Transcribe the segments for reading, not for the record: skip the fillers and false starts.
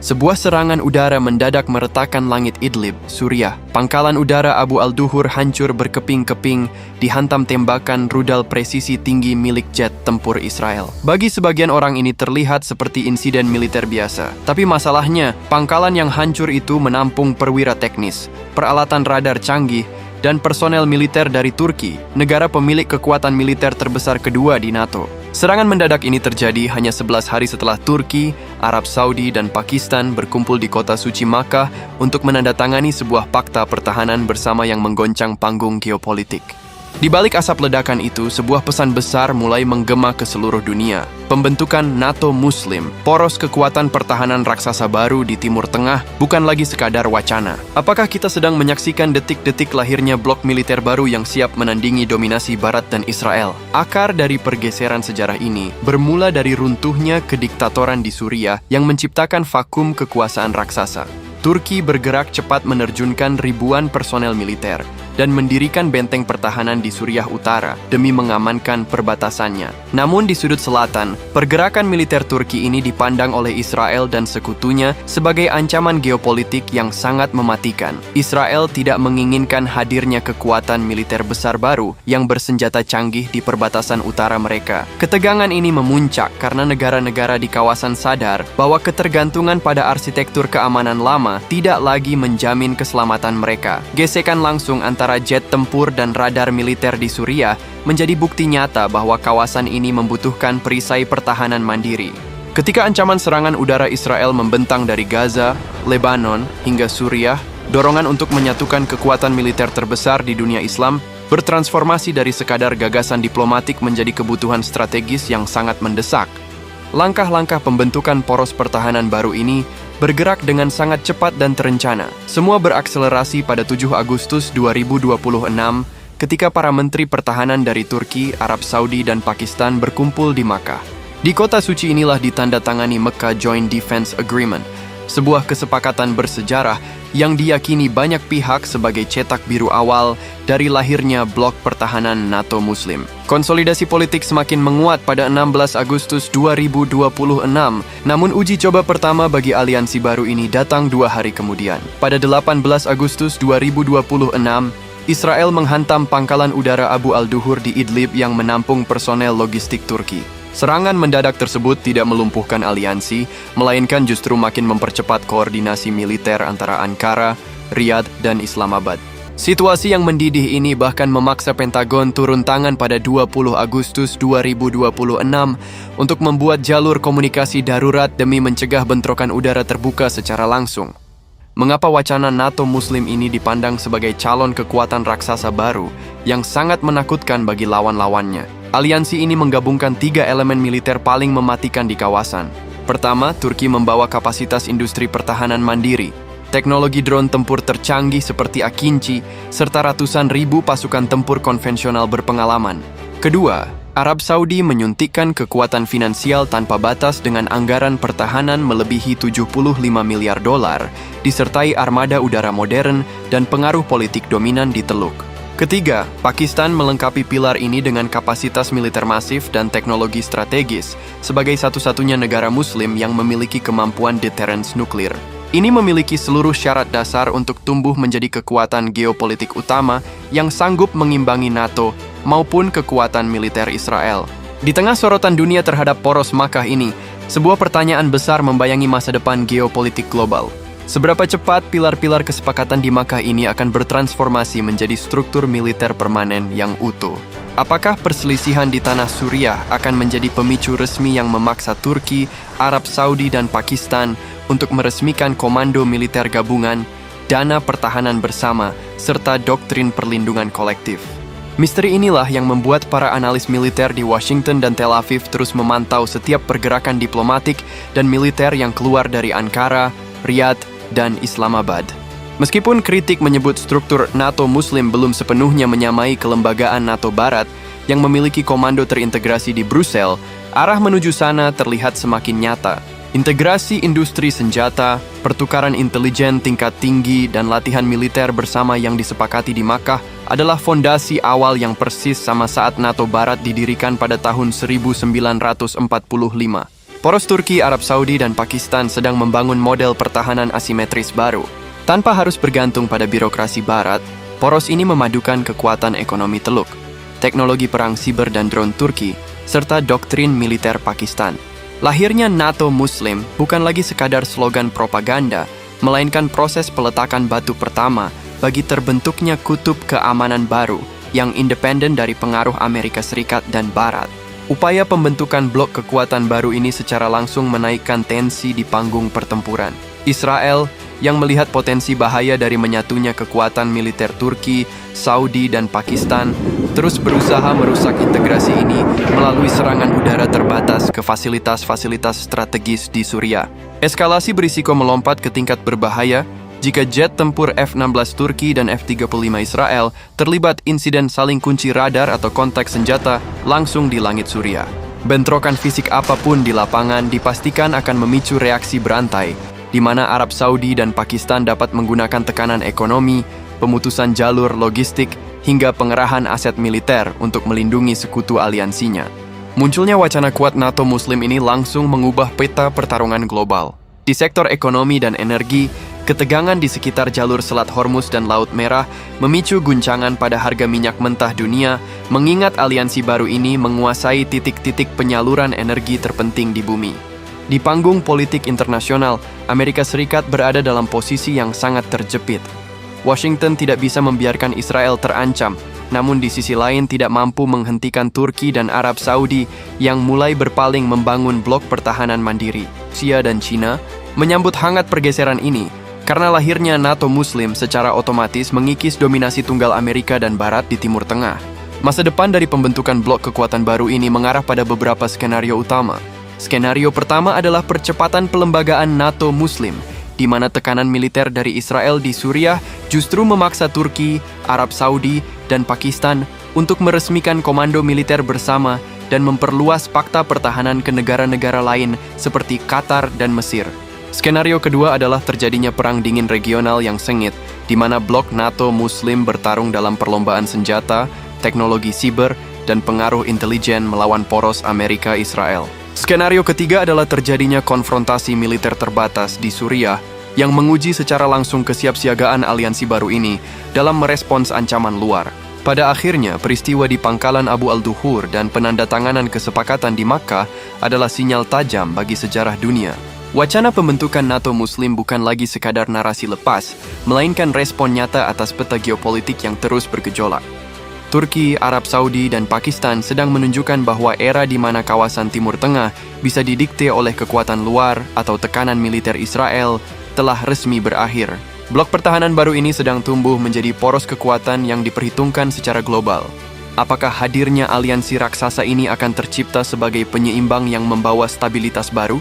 Sebuah serangan udara mendadak meretakkan langit Idlib, Suriah. Pangkalan udara Abu al-Duhur hancur berkeping-keping, dihantam tembakan rudal presisi tinggi milik jet tempur Israel. Bagi sebagian orang ini terlihat seperti insiden militer biasa. Tapi masalahnya, pangkalan yang hancur itu menampung perwira teknis, peralatan radar canggih, dan personel militer dari Turki, negara pemilik kekuatan militer terbesar kedua di NATO. Serangan mendadak ini terjadi hanya 11 hari setelah Turki, Arab Saudi, dan Pakistan berkumpul di kota suci Makkah untuk menandatangani sebuah fakta pertahanan bersama yang menggoncang panggung geopolitik. Di balik asap ledakan itu, sebuah pesan besar mulai menggema ke seluruh dunia. Pembentukan NATO Muslim, poros kekuatan pertahanan raksasa baru di Timur Tengah, bukan lagi sekadar wacana. Apakah kita sedang menyaksikan detik-detik lahirnya blok militer baru yang siap menandingi dominasi Barat dan Israel? Akar dari pergeseran sejarah ini bermula dari runtuhnya kediktatoran di Suriah yang menciptakan vakum kekuasaan raksasa. Turki bergerak cepat menerjunkan ribuan personel militer dan mendirikan benteng pertahanan di Suriah Utara demi mengamankan perbatasannya. Namun di sudut selatan, pergerakan militer Turki ini dipandang oleh Israel dan sekutunya sebagai ancaman geopolitik yang sangat mematikan. Israel tidak menginginkan hadirnya kekuatan militer besar baru yang bersenjata canggih di perbatasan utara mereka. Ketegangan ini memuncak karena negara-negara di kawasan sadar bahwa ketergantungan pada arsitektur keamanan lama tidak lagi menjamin keselamatan mereka. Gesekan langsung antara jet tempur dan radar militer di Suriah menjadi bukti nyata bahwa kawasan ini membutuhkan perisai pertahanan mandiri. Ketika ancaman serangan udara Israel membentang dari Gaza, Lebanon, hingga Suriah, dorongan untuk menyatukan kekuatan militer terbesar di dunia Islam bertransformasi dari sekadar gagasan diplomatik menjadi kebutuhan strategis yang sangat mendesak. Langkah-langkah pembentukan poros pertahanan baru ini bergerak dengan sangat cepat dan terencana. Semua berakselerasi pada 7 Agustus 2026 ketika para menteri pertahanan dari Turki, Arab Saudi, dan Pakistan berkumpul di Makkah. Di kota suci inilah ditandatangani Mecca Joint Defense Agreement, sebuah kesepakatan bersejarah yang diyakini banyak pihak sebagai cetak biru awal dari lahirnya blok pertahanan NATO Muslim. Konsolidasi politik semakin menguat pada 16 Agustus 2026, namun uji coba pertama bagi aliansi baru ini datang 2 hari kemudian. Pada 18 Agustus 2026, Israel menghantam pangkalan udara Abu al-Duhur di Idlib yang menampung personel logistik Turki. Serangan mendadak tersebut tidak melumpuhkan aliansi, melainkan justru makin mempercepat koordinasi militer antara Ankara, Riyadh, dan Islamabad. Situasi yang mendidih ini bahkan memaksa Pentagon turun tangan pada 20 Agustus 2026 untuk membuat jalur komunikasi darurat demi mencegah bentrokan udara terbuka secara langsung. Mengapa wacana NATO Muslim ini dipandang sebagai calon kekuatan raksasa baru yang sangat menakutkan bagi lawan-lawannya? Aliansi ini menggabungkan 3 elemen militer paling mematikan di kawasan. Pertama, Turki membawa kapasitas industri pertahanan mandiri, teknologi drone tempur tercanggih seperti Akinci, serta ratusan ribu pasukan tempur konvensional berpengalaman. Kedua, Arab Saudi menyuntikkan kekuatan finansial tanpa batas dengan anggaran pertahanan melebihi 75 miliar dolar, disertai armada udara modern dan pengaruh politik dominan di Teluk. Ketiga, Pakistan melengkapi pilar ini dengan kapasitas militer masif dan teknologi strategis sebagai satu-satunya negara Muslim yang memiliki kemampuan deterrence nuklir. Ini memiliki seluruh syarat dasar untuk tumbuh menjadi kekuatan geopolitik utama yang sanggup mengimbangi NATO maupun kekuatan militer Israel. Di tengah sorotan dunia terhadap poros Makkah ini, sebuah pertanyaan besar membayangi masa depan geopolitik global. Seberapa cepat pilar-pilar kesepakatan di Makkah ini akan bertransformasi menjadi struktur militer permanen yang utuh? Apakah perselisihan di tanah Suriah akan menjadi pemicu resmi yang memaksa Turki, Arab Saudi, dan Pakistan untuk meresmikan komando militer gabungan, dana pertahanan bersama, serta doktrin perlindungan kolektif? Misteri inilah yang membuat para analis militer di Washington dan Tel Aviv terus memantau setiap pergerakan diplomatik dan militer yang keluar dari Ankara, Riyadh, dan Islamabad. Meskipun kritik menyebut struktur NATO Muslim belum sepenuhnya menyamai kelembagaan NATO Barat yang memiliki komando terintegrasi di Brussel, arah menuju sana terlihat semakin nyata. Integrasi industri senjata, pertukaran intelijen tingkat tinggi, dan latihan militer bersama yang disepakati di Makkah adalah fondasi awal yang persis sama saat NATO Barat didirikan pada tahun 1945. Poros Turki, Arab Saudi, dan Pakistan sedang membangun model pertahanan asimetris baru. Tanpa harus bergantung pada birokrasi Barat, poros ini memadukan kekuatan ekonomi Teluk, teknologi perang siber dan drone Turki, serta doktrin militer Pakistan. Lahirnya NATO Muslim bukan lagi sekadar slogan propaganda, melainkan proses peletakan batu pertama bagi terbentuknya kutub keamanan baru yang independen dari pengaruh Amerika Serikat dan Barat. Upaya pembentukan blok kekuatan baru ini secara langsung menaikkan tensi di panggung pertempuran. Israel, yang melihat potensi bahaya dari menyatunya kekuatan militer Turki, Saudi, dan Pakistan, terus berusaha merusak integrasi ini melalui serangan udara terbatas ke fasilitas-fasilitas strategis di Suriah. Eskalasi berisiko melompat ke tingkat berbahaya jika jet tempur F-16 Turki dan F-35 Israel terlibat insiden saling kunci radar atau kontak senjata langsung di langit Suriah. Bentrokan fisik apapun di lapangan dipastikan akan memicu reaksi berantai, di mana Arab Saudi dan Pakistan dapat menggunakan tekanan ekonomi, pemutusan jalur logistik, hingga pengerahan aset militer untuk melindungi sekutu aliansinya. Munculnya wacana kuat NATO Muslim ini langsung mengubah peta pertarungan global. Di sektor ekonomi dan energi, ketegangan di sekitar jalur Selat Hormuz dan Laut Merah memicu guncangan pada harga minyak mentah dunia, mengingat aliansi baru ini menguasai titik-titik penyaluran energi terpenting di bumi. Di panggung politik internasional, Amerika Serikat berada dalam posisi yang sangat terjepit. Washington tidak bisa membiarkan Israel terancam, namun di sisi lain tidak mampu menghentikan Turki dan Arab Saudi yang mulai berpaling membangun blok pertahanan mandiri. Rusia dan China menyambut hangat pergeseran ini, karena lahirnya NATO Muslim secara otomatis mengikis dominasi tunggal Amerika dan Barat di Timur Tengah. Masa depan dari pembentukan blok kekuatan baru ini mengarah pada beberapa skenario utama. Skenario pertama adalah percepatan pelembagaan NATO Muslim, di mana tekanan militer dari Israel di Suriah justru memaksa Turki, Arab Saudi, dan Pakistan untuk meresmikan komando militer bersama dan memperluas fakta pertahanan ke negara-negara lain seperti Qatar dan Mesir. Skenario kedua adalah terjadinya perang dingin regional yang sengit, di mana blok NATO Muslim bertarung dalam perlombaan senjata, teknologi siber, dan pengaruh intelijen melawan poros Amerika-Israel. Skenario ketiga adalah terjadinya konfrontasi militer terbatas di Suriah yang menguji secara langsung kesiapsiagaan aliansi baru ini dalam merespons ancaman luar. Pada akhirnya, peristiwa di Pangkalan Abu al-Duhur dan penandatanganan kesepakatan di Makkah adalah sinyal tajam bagi sejarah dunia. Wacana pembentukan NATO Muslim bukan lagi sekadar narasi lepas, melainkan respon nyata atas peta geopolitik yang terus bergejolak. Turki, Arab Saudi, dan Pakistan sedang menunjukkan bahwa era di mana kawasan Timur Tengah bisa didikte oleh kekuatan luar atau tekanan militer Israel telah resmi berakhir. Blok pertahanan baru ini sedang tumbuh menjadi poros kekuatan yang diperhitungkan secara global. Apakah hadirnya aliansi raksasa ini akan tercipta sebagai penyeimbang yang membawa stabilitas baru?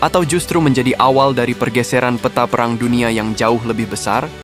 Atau justru menjadi awal dari pergeseran peta perang dunia yang jauh lebih besar?